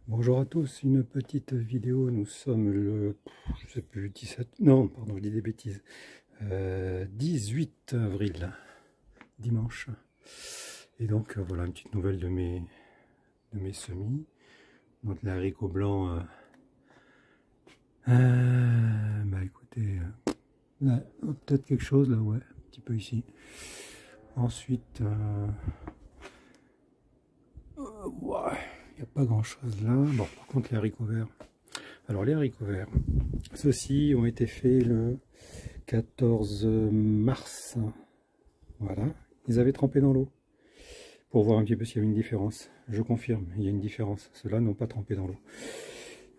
Bonjour à tous, une petite vidéo, nous sommes le, je sais plus, 17, non, pardon, je dis des bêtises, 18 avril, dimanche. Et donc voilà une petite nouvelle de mes semis. Donc les haricots blancs, bah écoutez, là, peut-être quelque chose là, ouais, un petit peu ici. Ensuite, ouais, il n'y a pas grand chose là. Bon, par contre les haricots verts. Alors les haricots verts, ceux-ci ont été faits le 14 mars. Voilà, ils avaient trempé dans l'eau pour voir un petit peu s'il y avait une différence. Je confirme, il y a une différence. Ceux-là n'ont pas trempé dans l'eau.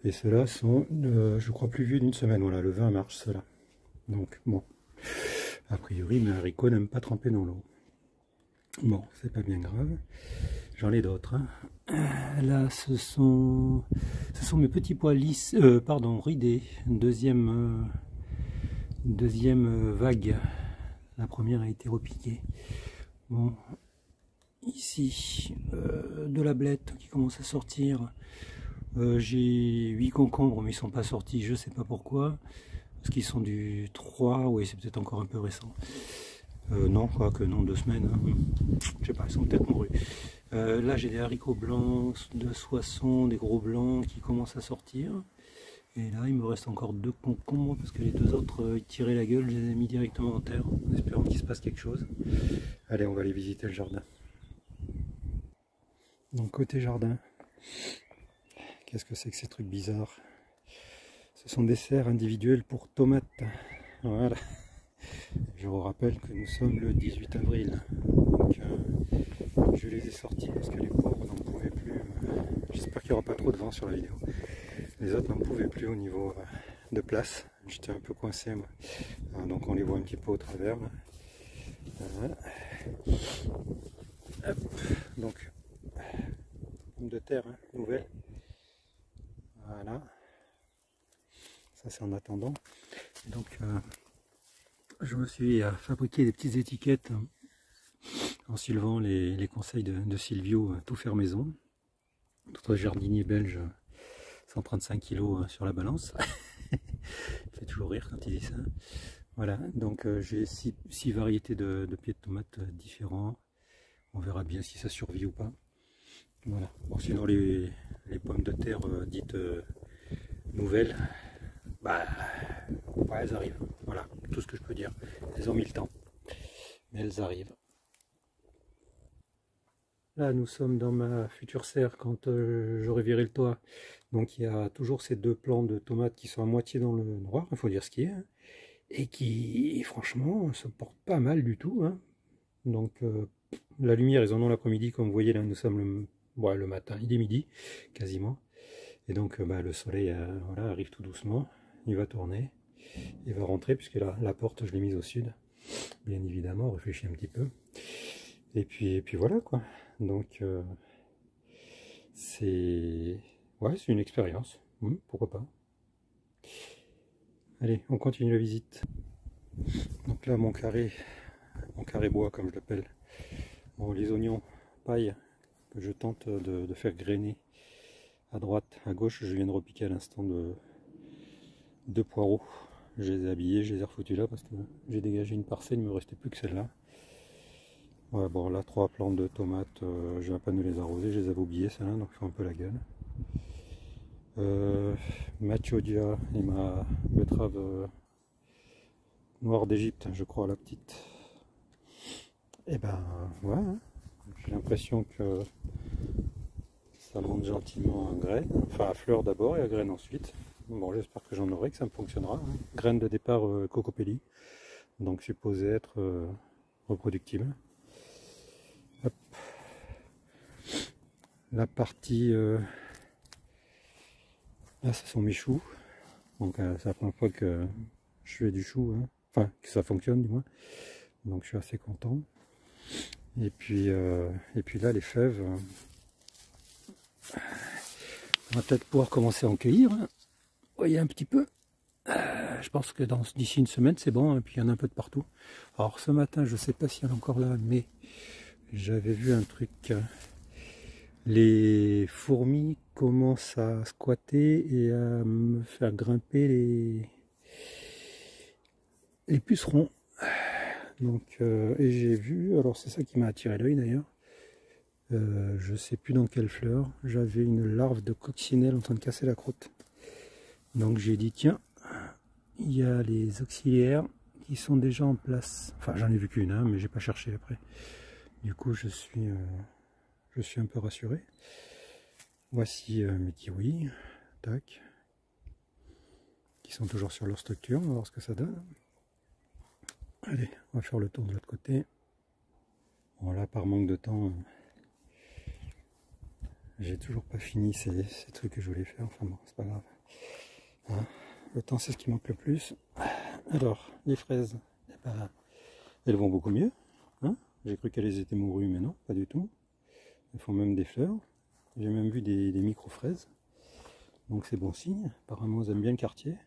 Et ceux-là sont, je crois, plus vieux d'une semaine. Voilà, le 20 mars, ceux-là. Donc, bon, a priori, mes haricots n'aiment pas tremper dans l'eau. Bon, c'est pas bien grave. J'en ai d'autres. Hein. Là, ce sont mes petits pois lisses, pardon, ridés. Deuxième vague. La première a été repiquée. Bon, ici, de la blette qui commence à sortir. J'ai 8 concombres, mais ils sont pas sortis, je sais pas pourquoi. Parce qu'ils sont du 3, oui, c'est peut-être encore un peu récent. Non, quoi que non, 2 semaines. Hein. Je sais pas, ils sont peut-être mourus. Là, j'ai des haricots blancs de Soissons, des gros blancs qui commencent à sortir. Et là, il me reste encore 2 concombres parce que les 2 autres, ils tiraient la gueule, je les ai mis directement en terre, en espérant qu'il se passe quelque chose. Allez, on va aller visiter le jardin. Donc, côté jardin, qu'est-ce que c'est que ces trucs bizarres? Ce sont des serres individuelles pour tomates. Voilà. Je vous rappelle que nous sommes le 18 avril. Donc, je les ai sortis parce que les pauvres n'en pouvaient plus. J'espère qu'il n'y aura pas trop de vent sur la vidéo. Les autres n'en pouvaient plus au niveau de place. J'étais un peu coincé moi. Donc on les voit un petit peu au travers. Voilà. Hop. Donc, pomme de terre, hein, nouvelle. Voilà. Ça c'est en attendant. Donc je me suis fabriqué des petites étiquettes en suivant les conseils de Silvio, tout faire maison. Notre jardinier belge, 135 kg sur la balance. Il fait toujours rire quand il dit ça. Voilà, donc j'ai 6 variétés de pieds de tomates différents. On verra bien si ça survit ou pas. Voilà. Bon, sinon les pommes de terre dites nouvelles, bah ouais, elles arrivent. Voilà, tout ce que je peux dire. Elles ont mis le temps, mais elles arrivent. Là, nous sommes dans ma future serre quand j'aurai viré le toit. Donc il y a toujours ces 2 plants de tomates qui sont à moitié dans le noir, il faut dire ce qui est, hein, et qui, franchement, se portent pas mal du tout. Hein. Donc la lumière, ils en ont l'après-midi, comme vous voyez là, nous sommes le matin, il est midi, quasiment. Et donc le soleil voilà, arrive tout doucement, il va tourner, il va rentrer, puisque la porte, je l'ai mise au sud, bien évidemment, on réfléchit un petit peu. Et puis voilà quoi. Donc c'est une expérience. Pourquoi pas. Allez, on continue la visite. Donc là mon carré bois comme je l'appelle. Bon, les oignons paille que je tente de faire grainer à droite, à gauche, je viens de repiquer à l'instant de poireaux. Je les ai habillés, je les ai refoutus là parce que j'ai dégagé une parcelle, il ne me restait plus que celle-là. Ouais, bon là 3 plantes de tomates, je vais à peine les arroser, je les avais oubliées celles-là, donc ils font un peu la gueule. Ma chiodia et ma betterave noire d'Égypte, je crois, la petite. Et ben ouais, hein. J'ai l'impression que ça monte gentiment à graines, enfin à fleurs d'abord et à graines ensuite. Bon, j'espère que j'en aurai, que ça me fonctionnera. Hein. Graines de départ cocopelli, donc supposé être reproductible. Hop. La partie là, ce sont mes choux. Donc c'est la première fois que je fais du chou, hein. Enfin que ça fonctionne du moins. Donc je suis assez content. Et puis là les fèves, on va peut-être pouvoir commencer à en cueillir. Hein. Vous voyez un petit peu. Je pense que d'ici une semaine c'est bon, et puis il y en a un peu de partout. Alors ce matin je sais pas s'il y en a encore là, mais j'avais vu un truc les fourmis commencent à squatter et à me faire grimper les pucerons. Donc, et j'ai vu, alors c'est ça qui m'a attiré l'œil d'ailleurs, je sais plus dans quelle fleur, j'avais une larve de coccinelle en train de casser la croûte. Donc j'ai dit tiens, il y a les auxiliaires qui sont déjà en place. Enfin j'en ai vu qu'une, hein, mais j'ai pas cherché après. Du coup je suis un peu rassuré. Voici mes kiwis, tac, qui sont toujours sur leur structure, on va voir ce que ça donne. Allez, on va faire le tour de l'autre côté. Bon là par manque de temps, j'ai toujours pas fini ces trucs que je voulais faire, enfin bon, c'est pas grave. Hein, le temps c'est ce qui manque le plus. Alors, les fraises, eh ben, elles vont beaucoup mieux. Hein, j'ai cru qu'elles étaient mourues, mais non, pas du tout. Elles font même des fleurs. J'ai même vu des micro-fraises. Donc c'est bon signe. Apparemment, elles aiment bien le quartier.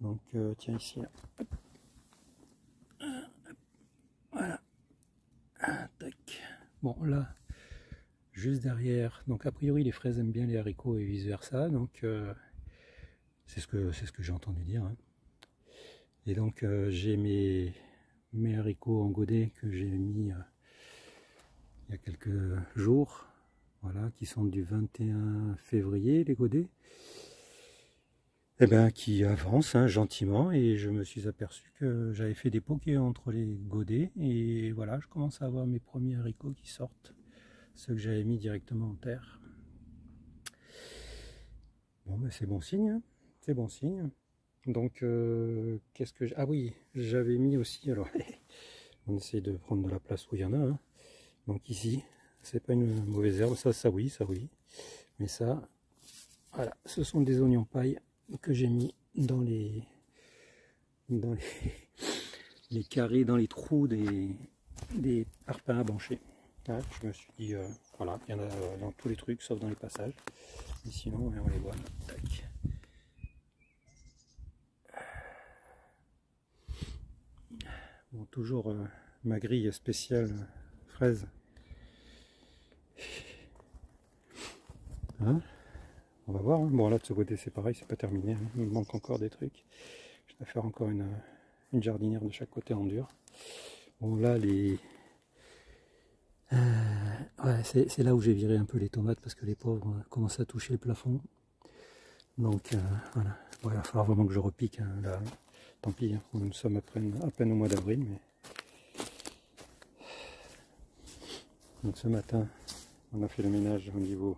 Donc, tiens ici. Là. Voilà. Tac. Bon, là, juste derrière. Donc, a priori, les fraises aiment bien les haricots et vice-versa. Donc, c'est ce que j'ai entendu dire. Hein. Et donc, j'ai mes haricots en godet que j'ai mis il y a quelques jours. Voilà, qui sont du 21 février, les godets. Eh ben, qui avancent hein, gentiment, et je me suis aperçu que j'avais fait des poquets entre les godets, et voilà, je commence à avoir mes premiers haricots qui sortent, ceux que j'avais mis directement en terre. Bon, ben c'est bon signe, hein, c'est bon signe. Donc, qu'est-ce que ah oui, j'avais mis aussi, alors, on essaye de prendre de la place où il y en a, hein. Donc ici, c'est pas une mauvaise herbe, ça oui, mais ça, voilà, ce sont des oignons paille que j'ai mis dans les carrés, dans les trous des parpaings à brancher. Là, je me suis dit, voilà, il y en a dans tous les trucs, sauf dans les passages. Et sinon, on les voit. Tac. Bon, toujours ma grille spéciale fraise. Hein, on va voir. Hein. Bon, là de ce côté, c'est pareil, c'est pas terminé. Hein. Il me manque encore des trucs. Je vais faire encore une jardinière de chaque côté en dur. Bon, là, ouais, c'est là où j'ai viré un peu les tomates parce que les pauvres commencent à toucher le plafond. Donc, voilà. Bon, il va falloir vraiment que je repique. Hein, là. Tant pis, hein. Nous sommes à peine au mois d'avril. Mais... Donc, ce matin, on a fait le ménage au niveau,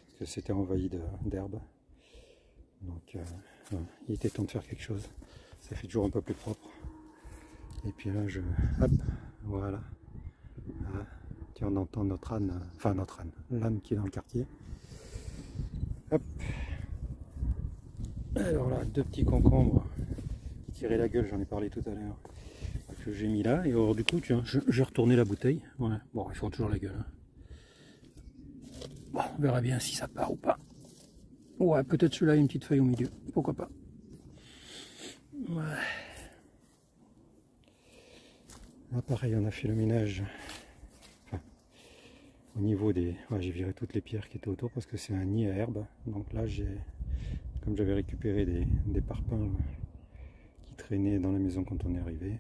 parce que c'était envahi d'herbe. Donc, voilà. Il était temps de faire quelque chose. Ça fait toujours un peu plus propre. Et puis là, hop, voilà. Voilà. Tiens, on entend notre âne, enfin notre âne, l'âne qui est dans le quartier. Hop. Alors là, deux petits concombres qui tiraient la gueule, j'en ai parlé tout à l'heure, que j'ai mis là. Et alors du coup, tiens, j'ai retourné la bouteille. Ouais. Bon, ils font toujours la gueule. Hein. Bon, on verra bien si ça part ou pas. Ouais, peut-être celui-là, une petite feuille au milieu. Pourquoi pas. Ouais. Là, pareil, on a fait le ménage. Enfin, au niveau des... Ouais, j'ai viré toutes les pierres qui étaient autour parce que c'est un nid à herbe. Donc là, comme j'avais récupéré des parpaings qui traînaient dans la maison quand on est arrivé,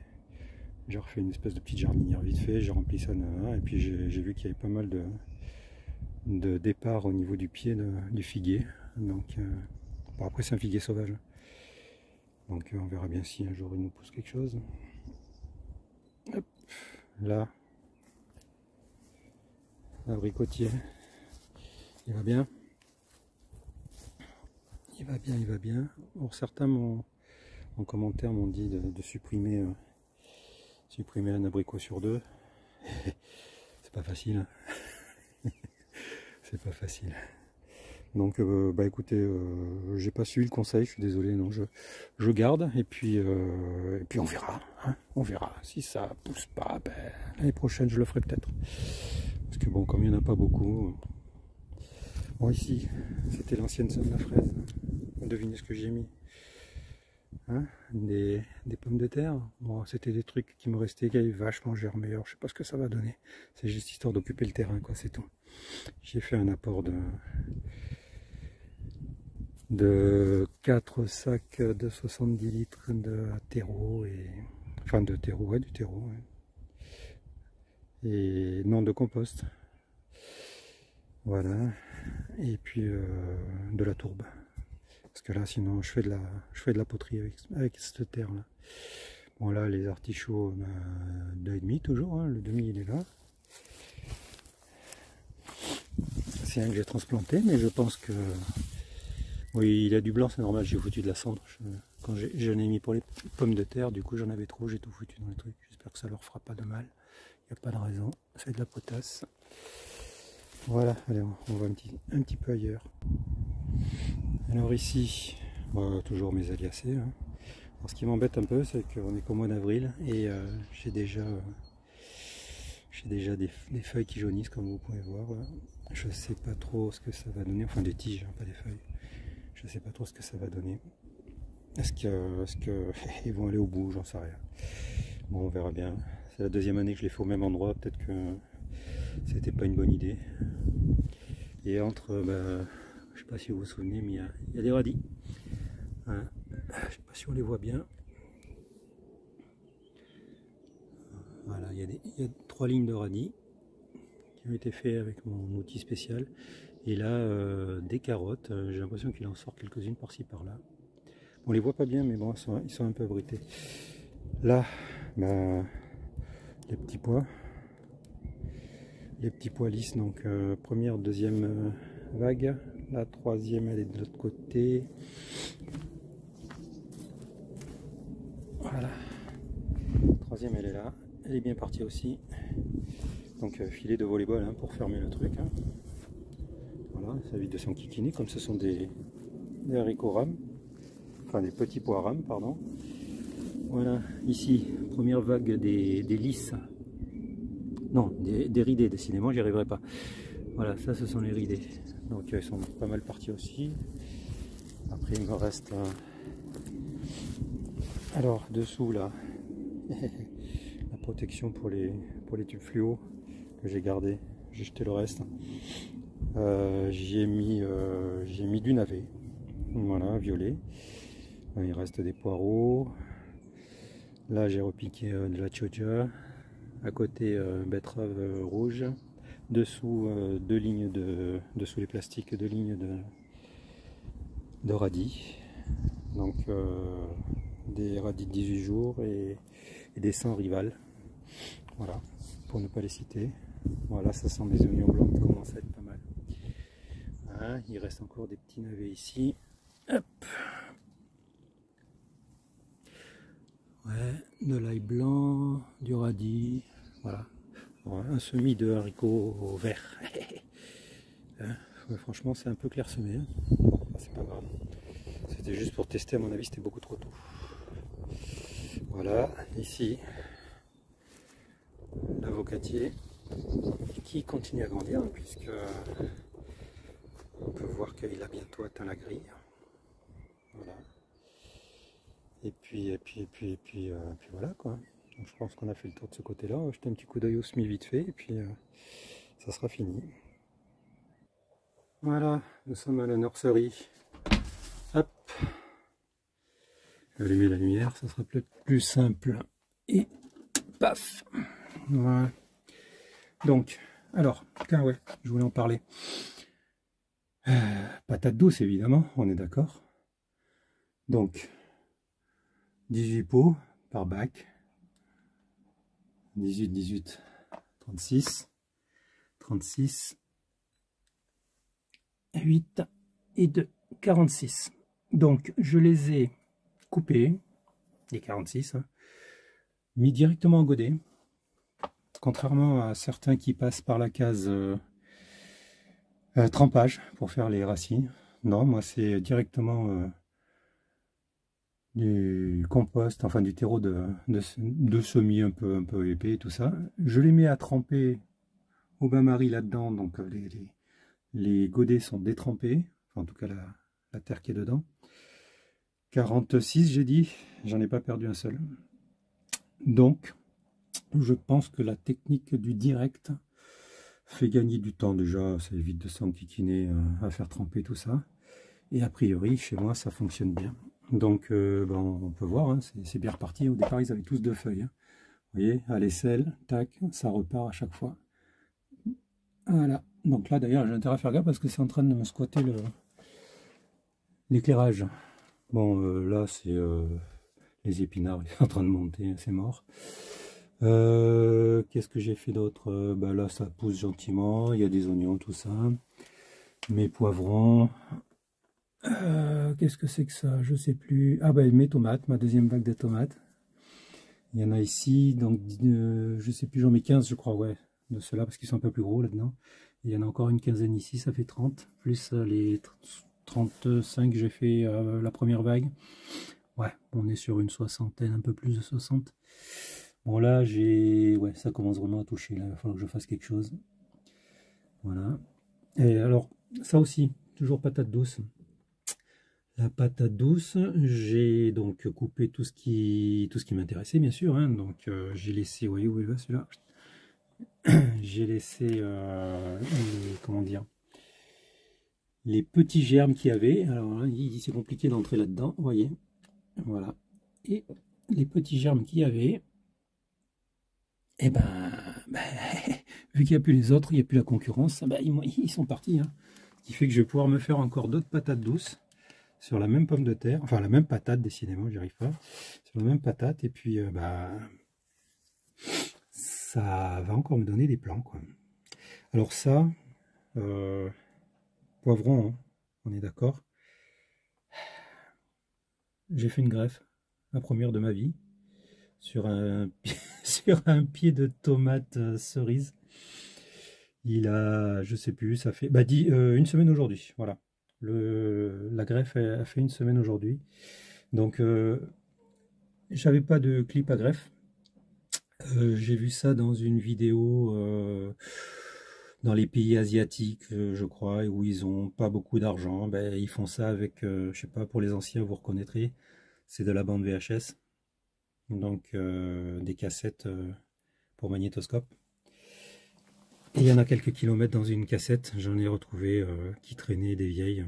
j'ai refait une espèce de petite jardinière vite fait, j'ai rempli ça de et puis j'ai vu qu'il y avait pas mal de départ au niveau du pied du figuier. Donc, bon, après c'est un figuier sauvage. Donc on verra bien si un jour il nous pousse quelque chose. Hop, là, l'abricotier, il va bien. Il va bien. Or, certains en commentaire m'ont dit de supprimer un abricot sur deux. C'est pas facile. C'est pas facile. Donc, bah écoutez, j'ai pas suivi le conseil, je suis désolé. Non, je garde et puis on verra. Hein, on verra. Si ça pousse pas, ben, l'année prochaine je le ferai peut-être. Parce que bon, comme il n'y en a pas beaucoup. Bon, ici, c'était l'ancienne somme de la fraise. Devinez ce que j'ai mis. hein, des pommes de terre. Bon, c'était des trucs qui me restaient, qui avaient vachement germé. Alors, je sais pas ce que ça va donner. C'est juste histoire d'occuper le terrain, quoi, c'est tout. J'ai fait un apport de 4 sacs de 70 litres de terreau, enfin de terreau, ouais, du terreau, ouais. Et non, de compost. Voilà. Et puis de la tourbe. Parce que là, sinon, je fais de la poterie avec cette terre là. Bon, là, les artichauts, 2,5 toujours, hein, le demi il est là. C'est un que j'ai transplanté, mais je pense que... Oui, il a du blanc, c'est normal, j'ai foutu de la cendre. Quand j'en ai mis pour les pommes de terre, du coup j'en avais trop, j'ai tout foutu dans les trucs. J'espère que ça leur fera pas de mal. Il n'y a pas de raison, c'est de la potasse. Voilà, allez, on va un petit peu ailleurs. Alors ici, bon, toujours mes aliacées. Hein. Alors, ce qui m'embête un peu, c'est qu'on est qu'au mois d'avril et j'ai déjà des feuilles qui jaunissent, comme vous pouvez voir. Là. Je ne sais pas trop ce que ça va donner, enfin des tiges, hein, pas des feuilles. Je ne sais pas trop ce que ça va donner. Est-ce qu'ils vont aller au bout? J'en sais rien. Bon, on verra bien. C'est la deuxième année que je les fais au même endroit. Peut-être que c'était pas une bonne idée. Et entre, je sais pas si vous vous souvenez, mais il y a des radis. Hein. Je sais pas si on les voit bien. Voilà, il y a 3 lignes de radis qui ont été faits avec mon outil spécial. Et là, des carottes. J'ai l'impression qu'il en sort quelques-unes par-ci par-là. On les voit pas bien, mais bon, ils sont un peu abrités. Là, les petits pois. Les petits pois lisses, donc première, deuxième vague. La troisième, elle est de l'autre côté. Voilà. La troisième, elle est là. Elle est bien partie aussi. Donc filet de volleyball hein, pour fermer le truc. Hein. Voilà, ça évite de s'enquiquiner, comme ce sont des haricots rames. Enfin des petits pois rames, pardon. Voilà, ici, première vague des lisses. Non, des ridés, décidément, j'y arriverai pas. Voilà, ça ce sont les ridés. Donc ils sont pas mal partis aussi. Après il me reste... Alors, dessous là, la protection pour les tubes fluo que j'ai gardé. J'ai jeté le reste. J'y ai mis du navet. Voilà, violet. Il reste des poireaux. Là j'ai repiqué de la choja. À côté betterave rouge. Dessous deux lignes dessous les plastiques, 2 lignes de radis. Donc des radis de 18 jours et des 100 rivales. Voilà, pour ne pas les citer. Voilà, ça sent mes oignons blancs qui commencent à être pas mal. Voilà, il reste encore des petits navets ici. Hop. Ouais, de l'ail blanc, du radis, voilà. Bon, un semis de haricots verts. Hein, ouais, franchement, c'est un peu clairsemé. Hein. Bon, c'est pas grave. C'était juste pour tester, à mon avis, c'était beaucoup trop tôt. Voilà, ici, l'avocatier qui continue à grandir, puisque on peut voir qu'il a bientôt atteint la grille. Voilà. Et puis voilà quoi. Donc, je pense qu'on a fait le tour de ce côté-là. On va jeter un petit coup d'œil au semis vite fait et puis ça sera fini. Voilà, nous sommes à la nurserie. Hop. Je vais allumer la lumière, ça sera peut-être plus simple. Et paf. Voilà. Donc, alors, tiens ouais, je voulais en parler. Patate douce évidemment, on est d'accord. Donc, 18 pots par bac. 18, 18, 36, 36, 8 et 2, 46. Donc, je les ai coupés, les 46, hein, mis directement en godet. Contrairement à certains qui passent par la case trempage pour faire les racines. Non, moi c'est directement du compost, enfin du terreau de semis un peu épais, tout ça. Je les mets à tremper au bain-marie là-dedans, donc les godets sont détrempés, enfin, en tout cas la terre qui est dedans. 46 j'ai dit, j'en ai pas perdu un seul. Donc, je pense que la technique du direct fait gagner du temps déjà, ça évite de s'enquiquiner à faire tremper tout ça. Et a priori, chez moi, ça fonctionne bien. Donc, on peut voir, hein, c'est bien reparti. Au départ, ils avaient tous 2 feuilles. Hein. Vous voyez, à l'aisselle, tac, ça repart à chaque fois. Voilà. Donc là, d'ailleurs, j'ai intérêt à faire gaffe parce que c'est en train de me squatter l'éclairage. Bon, là, c'est les épinards, ils sont en train de monter, c'est mort. Qu'est-ce que j'ai fait d'autre? Là, ça pousse gentiment. Il y a des oignons, tout ça. Mes poivrons. Qu'est-ce que c'est que ça? Je sais plus. Ah mes tomates, ma deuxième vague de tomates. Il y en a ici, donc je sais plus, j'en mets 15 je crois, ouais, de ceux-là, parce qu'ils sont un peu plus gros là-dedans. Il y en a encore une quinzaine ici, ça fait 30, plus les 35 que j'ai fait la première vague. Ouais, on est sur une soixantaine, un peu plus de 60. Bon là, ouais, ça commence vraiment à toucher, là, il va falloir que je fasse quelque chose. Voilà. Et alors, ça aussi, toujours patate douce. La patate douce, j'ai donc coupé tout ce qui m'intéressait, bien sûr. Hein. Donc j'ai laissé, vous voyez où il va celui-là? J'ai laissé, comment dire, les petits germes qu'il y avait. Alors là, c'est compliqué d'entrer là-dedans, vous voyez. Voilà. Et les petits germes qu'il y avait, et vu qu'il n'y a plus les autres, il n'y a plus la concurrence, ils sont partis. Hein. Ce qui fait que je vais pouvoir me faire encore d'autres patates douces. Sur la même pomme de terre, enfin la même patate, décidément, j'y arrive pas. Sur la même patate, et puis ça va encore me donner des plants, quoi. Alors ça, poivron, hein, on est d'accord. J'ai fait une greffe, la première de ma vie, sur un, sur un pied de tomate cerise. Il a, je sais plus, ça fait, une semaine aujourd'hui, voilà. La greffe a fait une semaine aujourd'hui. Donc, j'avais pas de clip à greffe. J'ai vu ça dans une vidéo dans les pays asiatiques, je crois, où ils ont pas beaucoup d'argent. Ils font ça avec, je sais pas, pour les anciens, vous reconnaîtrez, c'est de la bande VHS. Donc, des cassettes pour magnétoscope. Et il y en a quelques kilomètres dans une cassette, j'en ai retrouvé qui traînaient des vieilles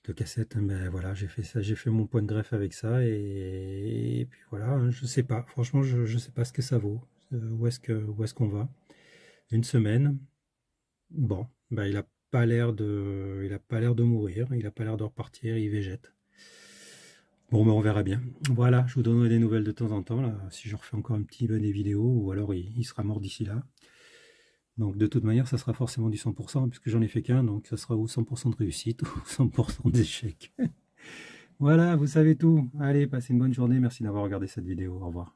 de cassettes. Voilà, j'ai fait ça, j'ai fait mon point de greffe avec ça et puis voilà, hein, je sais pas, franchement je sais pas ce que ça vaut, où est-ce qu'on va. Une semaine, bon, il a pas l'air de mourir, il a pas l'air de repartir, il végète. Bon, on verra bien. Voilà, je vous donnerai des nouvelles de temps en temps, là, si je refais encore un petit peu des vidéos, ou alors il sera mort d'ici là. Donc de toute manière, ça sera forcément du 100%, puisque j'en ai fait qu'un, donc ça sera ou 100% de réussite, ou 100% d'échec. Voilà, vous savez tout. Allez, passez une bonne journée, merci d'avoir regardé cette vidéo, au revoir.